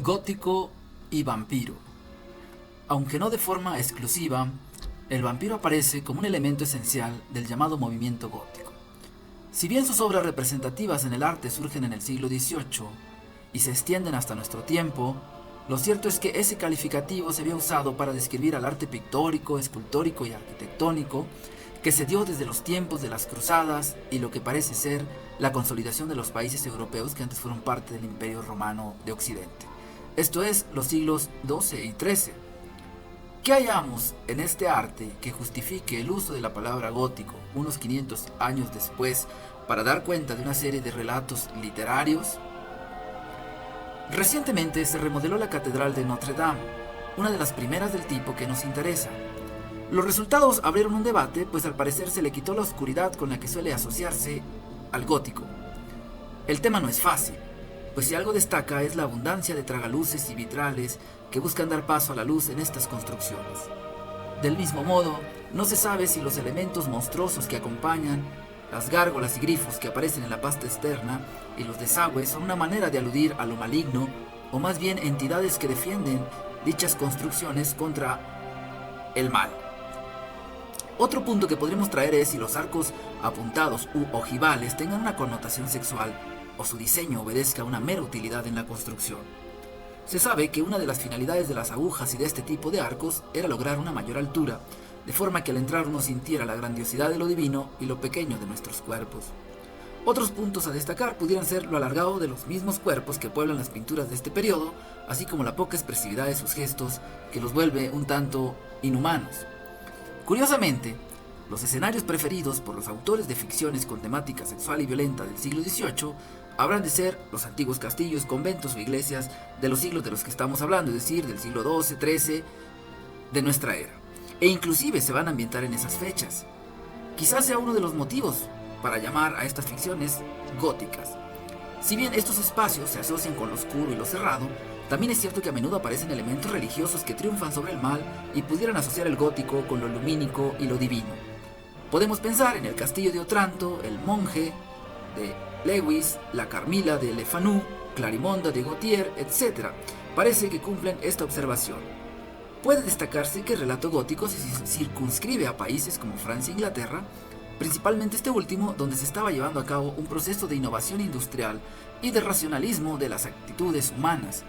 Gótico y vampiro. Aunque no de forma exclusiva, el vampiro aparece como un elemento esencial del llamado movimiento gótico. Si bien sus obras representativas en el arte surgen en el siglo XVIII y se extienden hasta nuestro tiempo, lo cierto es que ese calificativo se había usado para describir al arte pictórico, escultórico y arquitectónico que se dio desde los tiempos de las cruzadas y lo que parece ser la consolidación de los países europeos que antes fueron parte del Imperio Romano de Occidente. Esto es, los siglos XII y XIII. ¿Qué hallamos en este arte que justifique el uso de la palabra gótico unos 500 años después para dar cuenta de una serie de relatos literarios? Recientemente se remodeló la Catedral de Notre Dame, una de las primeras del tipo que nos interesa. Los resultados abrieron un debate, pues al parecer se le quitó la oscuridad con la que suele asociarse al gótico. El tema no es fácil, pues si algo destaca es la abundancia de tragaluces y vitrales que buscan dar paso a la luz en estas construcciones. Del mismo modo, no se sabe si los elementos monstruosos que acompañan, las gárgolas y grifos que aparecen en la pasta externa y los desagües son una manera de aludir a lo maligno o más bien entidades que defienden dichas construcciones contra el mal. Otro punto que podríamos traer es si los arcos apuntados u ojivales tengan una connotación sexual o su diseño obedezca a una mera utilidad en la construcción. Se sabe que una de las finalidades de las agujas y de este tipo de arcos era lograr una mayor altura, de forma que al entrar uno sintiera la grandiosidad de lo divino y lo pequeño de nuestros cuerpos. Otros puntos a destacar pudieran ser lo alargado de los mismos cuerpos que pueblan las pinturas de este periodo, así como la poca expresividad de sus gestos que los vuelve un tanto inhumanos. Curiosamente, los escenarios preferidos por los autores de ficciones con temática sexual y violenta del siglo XVIII habrán de ser los antiguos castillos, conventos o iglesias de los siglos de los que estamos hablando, es decir, del siglo XII, XIII de nuestra era. E inclusive se van a ambientar en esas fechas. Quizás sea uno de los motivos para llamar a estas ficciones góticas. Si bien estos espacios se asocian con lo oscuro y lo cerrado, también es cierto que a menudo aparecen elementos religiosos que triunfan sobre el mal y pudieran asociar el gótico con lo lumínico y lo divino. Podemos pensar en el castillo de Otranto, el monje de Lewis, la Carmila de Le Fanu, Clarimonda de Gautier, etc. Parece que cumplen esta observación. Puede destacarse que el relato gótico se circunscribe a países como Francia e Inglaterra, principalmente este último, donde se estaba llevando a cabo un proceso de innovación industrial y de racionalismo de las actitudes humanas.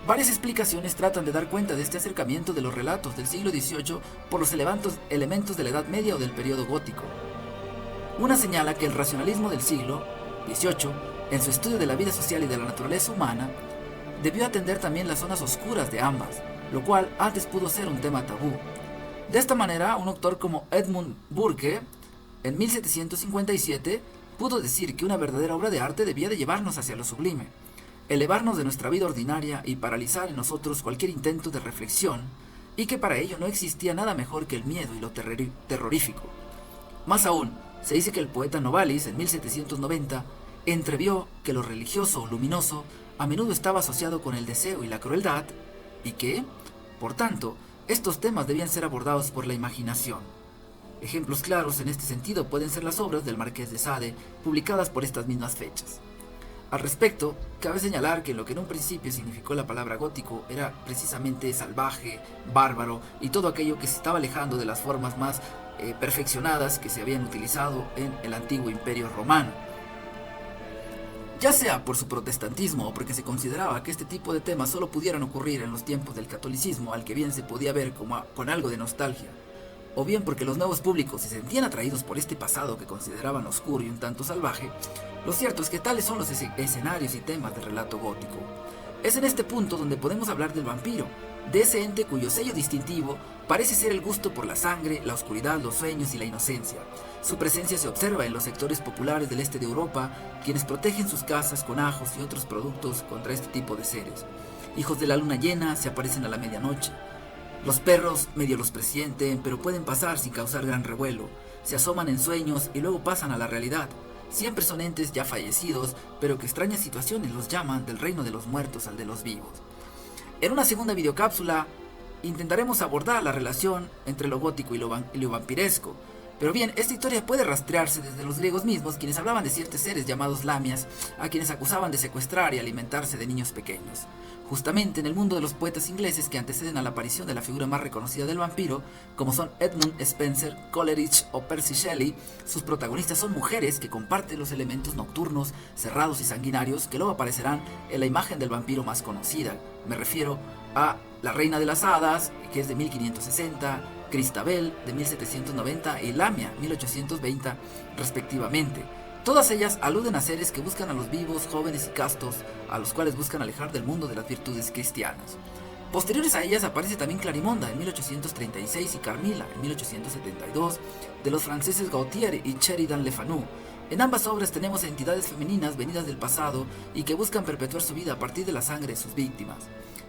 Varias explicaciones tratan de dar cuenta de este acercamiento de los relatos del siglo XVIII por los elementos de la Edad Media o del periodo gótico. Una señala que el racionalismo del siglo XVIII, en su estudio de la vida social y de la naturaleza humana, debió atender también las zonas oscuras de ambas, lo cual antes pudo ser un tema tabú. De esta manera, un autor como Edmund Burke, en 1757, pudo decir que una verdadera obra de arte debía de llevarnos hacia lo sublime, elevarnos de nuestra vida ordinaria y paralizar en nosotros cualquier intento de reflexión, y que para ello no existía nada mejor que el miedo y lo terrorífico. Más aún, se dice que el poeta Novalis, en 1790, entrevió que lo religioso o luminoso a menudo estaba asociado con el deseo y la crueldad, y que, por tanto, estos temas debían ser abordados por la imaginación. Ejemplos claros en este sentido pueden ser las obras del Marqués de Sade, publicadas por estas mismas fechas. Al respecto, cabe señalar que lo que en un principio significó la palabra gótico era precisamente salvaje, bárbaro y todo aquello que se estaba alejando de las formas más perfeccionadas que se habían utilizado en el antiguo imperio romano. Ya sea por su protestantismo o porque se consideraba que este tipo de temas solo pudieran ocurrir en los tiempos del catolicismo, al que bien se podía ver con algo de nostalgia, o bien porque los nuevos públicos se sentían atraídos por este pasado que consideraban oscuro y un tanto salvaje, lo cierto es que tales son los escenarios y temas del relato gótico. Es en este punto donde podemos hablar del vampiro, de ese ente cuyo sello distintivo parece ser el gusto por la sangre, la oscuridad, los sueños y la inocencia. Su presencia se observa en los sectores populares del este de Europa, quienes protegen sus casas con ajos y otros productos contra este tipo de seres. Hijos de la luna llena se aparecen a la medianoche. Los perros medio los presienten, pero pueden pasar sin causar gran revuelo. Se asoman en sueños y luego pasan a la realidad. Siempre son entes ya fallecidos, pero que extrañas situaciones los llaman del reino de los muertos al de los vivos. En una segunda videocápsula intentaremos abordar la relación entre lo gótico y lo vampiresco, Pero bien, esta historia puede rastrearse desde los griegos mismos, quienes hablaban de ciertos seres llamados lamias, a quienes acusaban de secuestrar y alimentarse de niños pequeños. Justamente en el mundo de los poetas ingleses que anteceden a la aparición de la figura más reconocida del vampiro, como son Edmund Spenser, Coleridge o Percy Shelley, sus protagonistas son mujeres que comparten los elementos nocturnos, cerrados y sanguinarios que luego aparecerán en la imagen del vampiro más conocida. Me refiero a La Reina de las Hadas, que es de 1560, Cristabel de 1790 y Lamia 1820 respectivamente. Todas ellas aluden a seres que buscan a los vivos, jóvenes y castos, a los cuales buscan alejar del mundo de las virtudes cristianas. Posteriores a ellas aparece también Clarimonda en 1836 y Carmila en 1872, de los franceses Gautier y Sheridan Le Fanu. En ambas obras tenemos entidades femeninas venidas del pasado y que buscan perpetuar su vida a partir de la sangre de sus víctimas.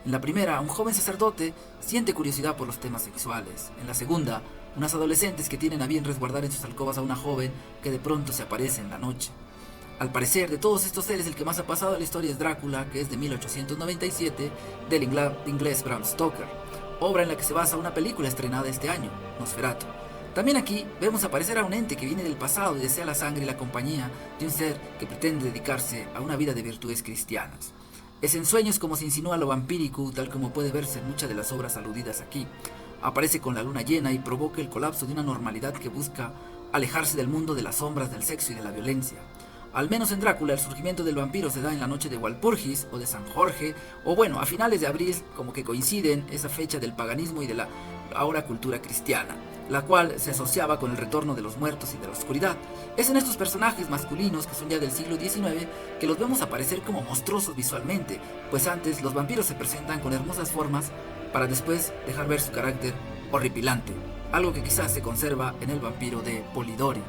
En la primera, un joven sacerdote siente curiosidad por los temas sexuales. En la segunda, unas adolescentes que tienen a bien resguardar en sus alcobas a una joven que de pronto se aparece en la noche. Al parecer, de todos estos seres, el que más ha pasado a la historia es Drácula, que es de 1897, del inglés Bram Stoker, obra en la que se basa una película estrenada este año, Nosferatu. También aquí vemos aparecer a un ente que viene del pasado y desea la sangre y la compañía de un ser que pretende dedicarse a una vida de virtudes cristianas. Es en sueños como se insinúa lo vampírico, tal como puede verse en muchas de las obras aludidas aquí. Aparece con la luna llena y provoca el colapso de una normalidad que busca alejarse del mundo de las sombras, del sexo y de la violencia. Al menos en Drácula, el surgimiento del vampiro se da en la noche de Walpurgis o de San Jorge, o bueno, a finales de abril, como que coinciden esa fecha del paganismo y de la ahora cultura cristiana, la cual se asociaba con el retorno de los muertos y de la oscuridad. Es en estos personajes masculinos, que son ya del siglo XIX, que los vemos aparecer como monstruosos visualmente, pues antes los vampiros se presentan con hermosas formas para después dejar ver su carácter horripilante, algo que quizás se conserva en el vampiro de Polidori.